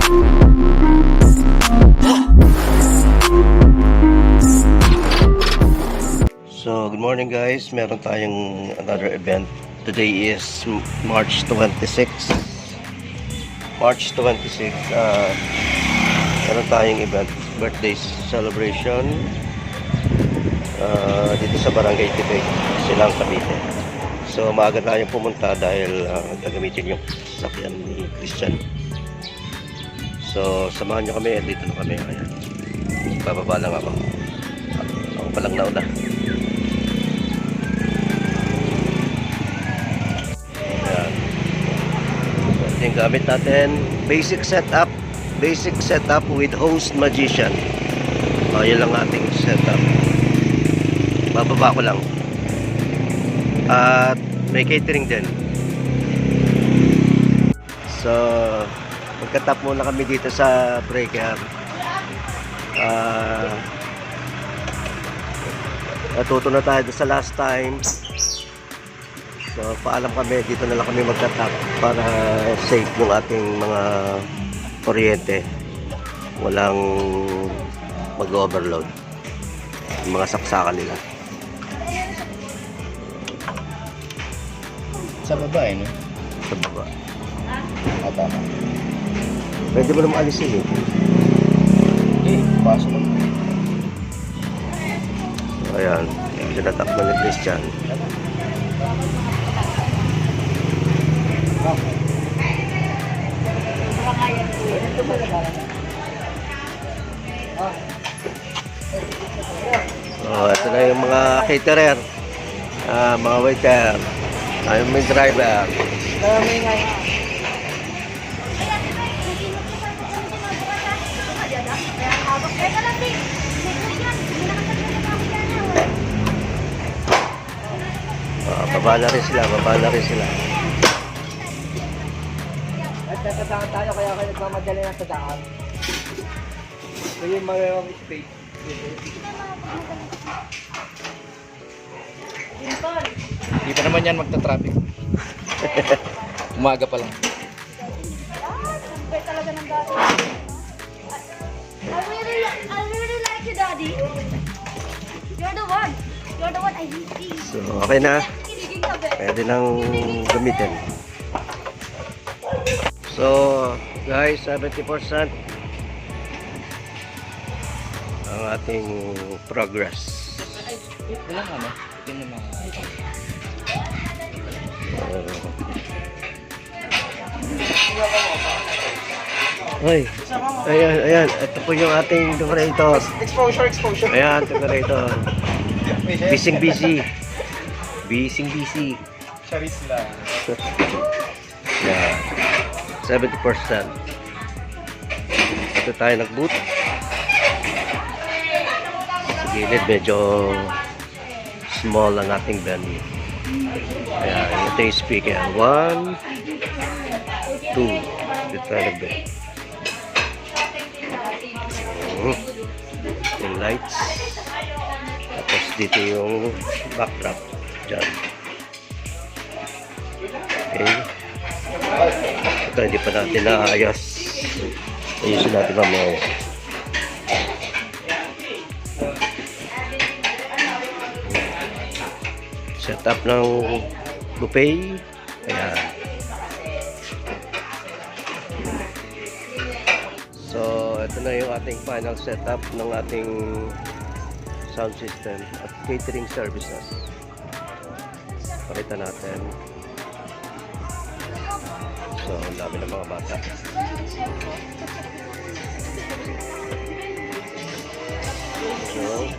So, good morning guys. Meron tayong another event. Today is March 26. March 26. Meron tayong event. Birthday celebration. Dito sa Barangay Tibig, Silang Cavite. So, maaga tayong pumunta dahil gagamitin yung sasakyan ni Christian. So, samahan nyo kami. Dito na kami. Ayan. Bababa lang ako. Ako palang nauna. Yung gamit natin, basic setup with host magician. Yun lang ating setup. Bababa ko lang. At may catering din. So magka-tap muna kami dito sa breaker. Natuto na tayo sa last time. So, paalam kami, dito na lang kami magtatap para safe yung ating mga kuryente. Walang mag-overload. Yung mga saksakan nila. Sa baba eh, no? Sa baba. Tama. Pwede mo naman alisin eh. Pasok mo. So, ayan. Sinatap na ni Christian. Ito na yung mga caterer, mga waiter, yung may driver. Baba na rin sila. At natatakot tayo kaya kayo nagmamadali na sa daan. So yung mayroong space. Hindi pa naman yan magta-traffic. Umaga pa lang. Talaga ng dati. I really like you, Daddy. You're the one. I hate you. So, okay na. Pwede nang gamitin. So, guys, 70% ang ating progress. Walang ano? Ito na mga... Ayan. Ito po yung ating decorator. Exposure. Ayan, decorator. Busy. Charis lang. Yeah. 70%. Ito tayo nag-boot. Sa gilid, medyo small ang ating venue. Ayan, ito yung speaker. 1, 2. Dito tayo nag-boot. Yung lights. Tapos dito yung backdrop. Diyan. Okay. Ito hindi pa natin naayos. Ayusin natin mamaya. Setup ng buffet. Ayan. So, ito na yung ating final setup ng ating sound system at catering services. Pakita natin. So, ang dami ng mga bata. So,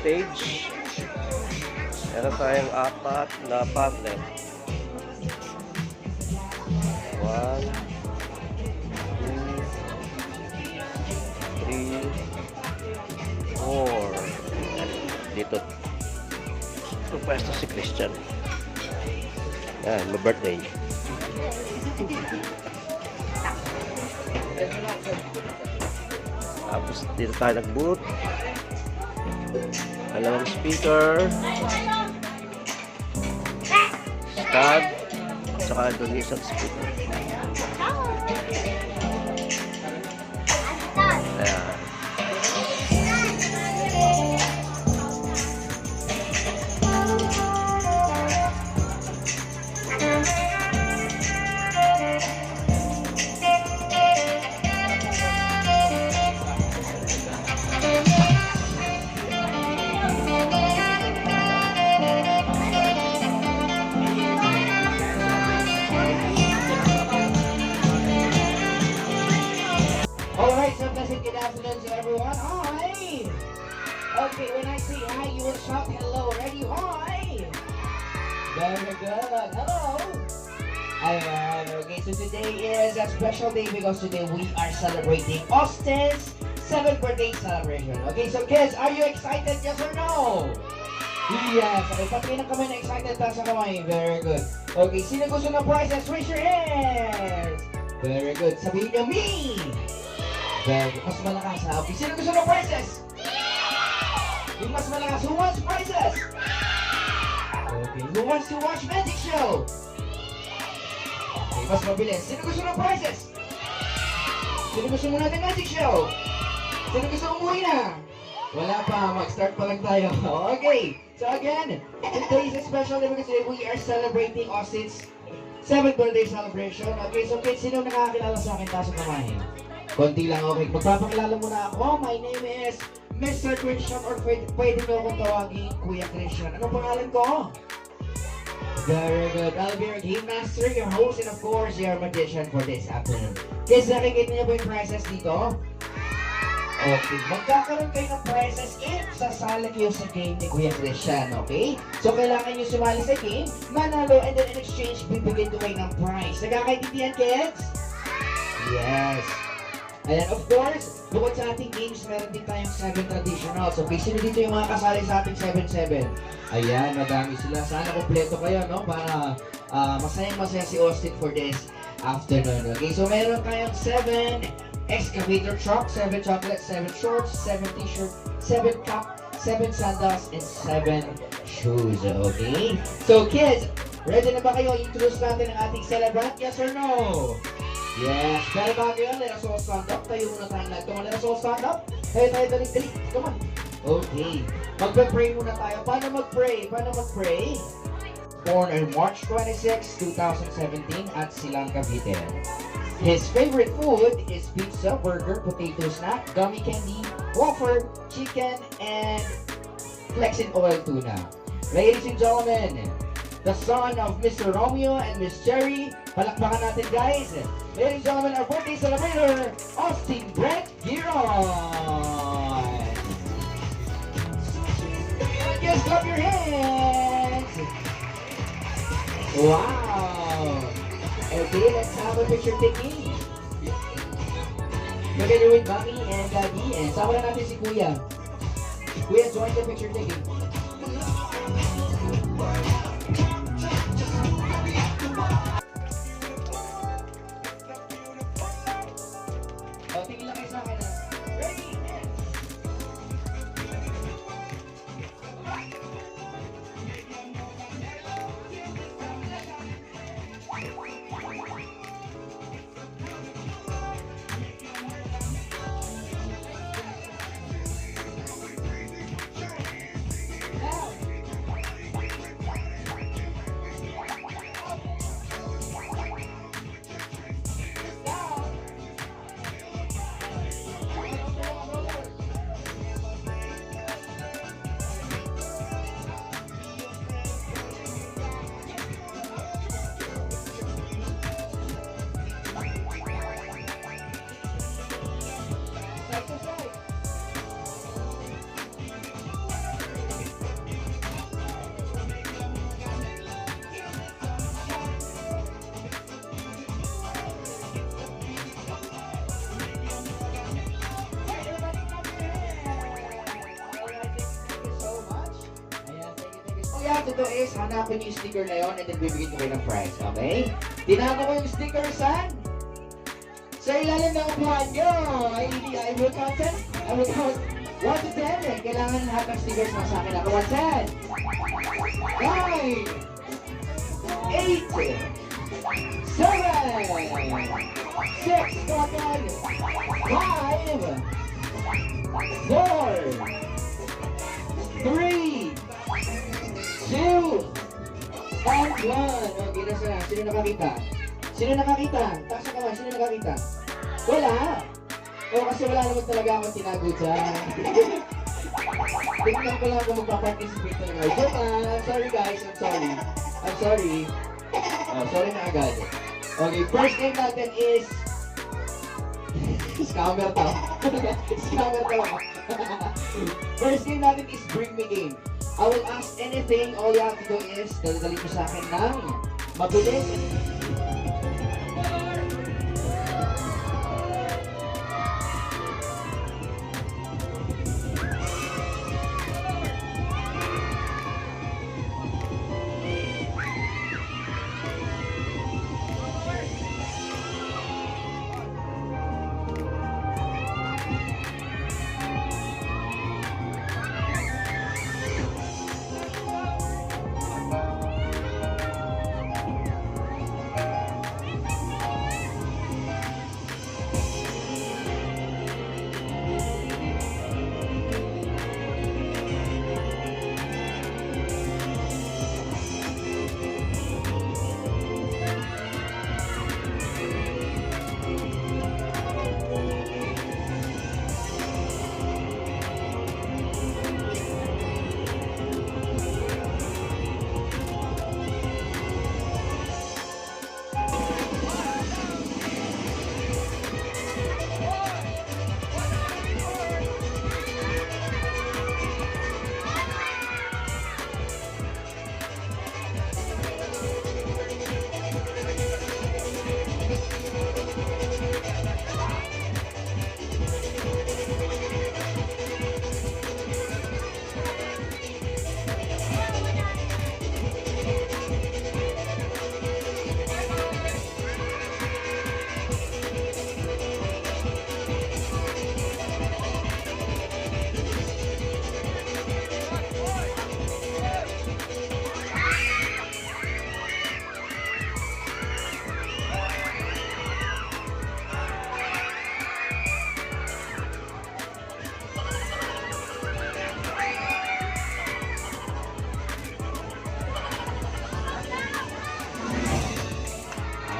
stage. Meron tayong 4 na partner. 1, 2, 3, 4. Dito. Ito pwesto si Christian. Yan, may birthday. Tapos dito tayo nag-boot. Dalawang speaker. Stand. At saka doon yung isang speaker. Ayan. Alright, so pleasant good afternoon to everyone. Hi! Okay, when I say hi, you will shout hello. Ready? Hi! Very good. Hello! Ayan, okay, so today is a special day because today we are celebrating Austin's 7th birthday celebration. Okay, so kids, are you excited? Yes or no? Yes. Okay, patingin kami na excited tayo sa kamay. Very good. Okay, sino gusto ng prizes? Raise your hands! Very good. Sabihin niyo, me! Very good. Mas malakas ha. Okay, sino gusto ng prizes? Yung mas malakas. Who wants prizes? Okay, who wants to watch Magic Show? Okay, mas mabilis. Sino gusto ng prizes? Sino gusto mo natin Magic Show? Sino gusto umuwi na? Wala pa. Mag-start pa lang tayo. Okay. So again, today is a special day because today we are celebrating Austin's 7th birthday celebration. Okay, so kids, sino nakakakilala sa akin? Taas ang kamay. Konti lang, okay. Magpapakilala muna ako. My name is Mr. Christian or pwede mo akong tawagin Kuya Christian. Anong pangalan ko? Very good. I'll be your game master, your host, and of course, your magician for this afternoon. Guys, nakikita niyo ba yung prizes dito? Okay, magkakaroon kayo ng prizes if sasali kayo sa game ni Kuya Christian, okay? So, kailangan nyo sumali sa game, manalo, and then in exchange, bibigyan kayo ng prize. Nagkakaintindihan, kids? Yes. And of course, bukod sa ating games, meron din tayong 7 traditionals. Okay, sino dito yung mga kasali sa ating 7-7? Ayan, madami sila. Sana kompleto kayo, no? Para masayang-masaya si Austin for this afternoon. Okay, so meron kayong 7 excavator truck, 7 chocolates, 7 shorts, 7 t-shirt, 7 cap, 7 sandals, and 7 shoes. Okay? So kids, ready na ba kayo? Introduce natin ang ating celebrant? Yes or no? Yes. Pero bago yun, let us all stand up. Tayo muna tayong lahat. Come on, let us all stand up. Tayo, dali. Come on. Okay. Magpe-pray muna tayo. Paano mag-pray? Born on March 26, 2017 at Silang Cavite. His favorite food is pizza, burger, potato snack, gummy candy, wafer, chicken, and Flexin oil tuna. Ladies and gentlemen, the son of Mr. Romeo and Miss Cherry. Palakpakan natin, guys. Ladies and gentlemen, our birthday celebrator, Austin Brett Giron. Just clap your hands. Wow. Okay, let's have a picture taking. Together with Mommy and Daddy. And sama na natin si Kuya. Kuya, join the picture taking. Tingin lang kayo sa akin. Ready? you have to do is hanapin yung sticker na yun and then bibigyan ko kayo ng prize, okay? Tinago ko yung sticker saan? Sa ilalim ng upuan nyo. I will count 10. I will count 1 to 10. Kailangan lahat ng stickers na sa akin. Ako 1, 10. 9, 8, 7, 6, come on, 5, 4, 3, 2, and 1. Okay, nasa na. Sino nakakita? Sino nakakita? Taas ang kamay. Sino nakakita? Wala. O, kasi wala naman talaga akong tinago dyan. Tignan ko lang kung magpa-participate talaga. Joke lang. Sorry guys. I'm sorry. I'm sorry. Oh, sorry na agad. Okay, first name natin is... Scammer to. Scammer to. First name natin is Bring Me Game. I will ask anything. All you have to do is dali mo sa akin ng mabilis.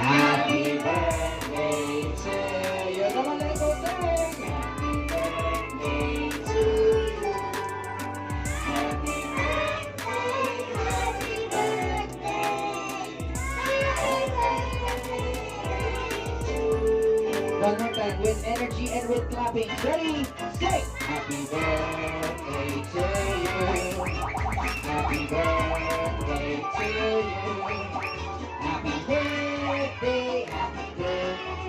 Happy birthday to you. Come on, let's go sing. Happy birthday to you. Happy birthday, happy birthday. One more time with energy and with clapping. Ready, say. Happy birthday to you. Happy birthday to you. Happy birthday, happy birthday.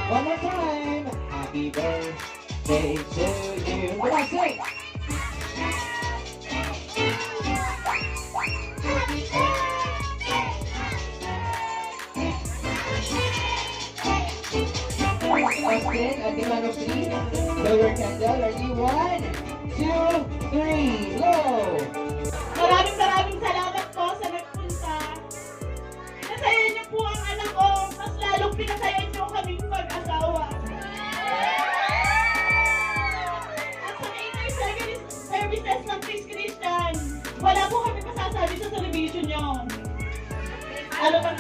One more time. Happy birthday to you. Come on, sing. Austin, at the count of 3, blow your candle. Ready? 1, 2, 3, blow. Maraming salamat po sa nagpunta. Pinasaya niyo po ang anak ko, mas lalong pinasaya niyo kaming mag-asawa. At sa inner services ng Peace Christian, wala po kami masasabi sa television niyo. Ano ba?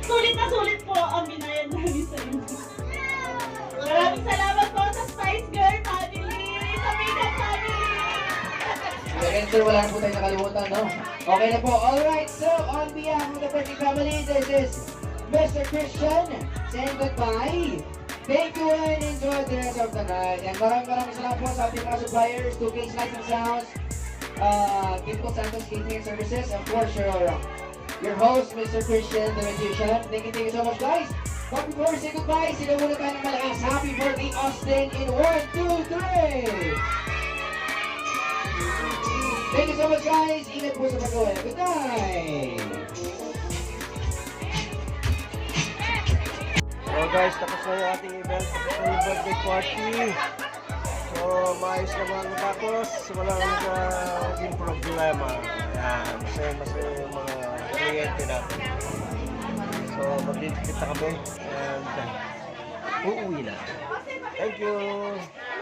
Sulit na sulit po ang binayad namin sa inyo. Maraming salamat po sa Spice Girl family, sa Makeup family. Again, sir, wala na po tayo nakalimutan, no? Okay na po. Alright, so on behalf of the birthday family, this is Mr. Christian saying goodbye. Thank you and enjoy the rest of the night. And maraming salamat po sa ating mga suppliers, 2K Lights and Sounds, Kimco Santos Catering Services, and of course, your host, Mr. Christian, the Magician. Thank you so much, guys. But before we say goodbye, sila muna tayo ng malakas. Happy birthday, Austin, in 1, 2, 3! Thank you so much guys. Ingat po sa pag-uwi. Good night. So guys, tapos na yung ating event. Tapos na yung birthday party. So, maayos naman matapos. Walang naging problema. Ayan, masaya yung mga kliyente natin. So, magdidikit na kami. And uuwi na. Thank you!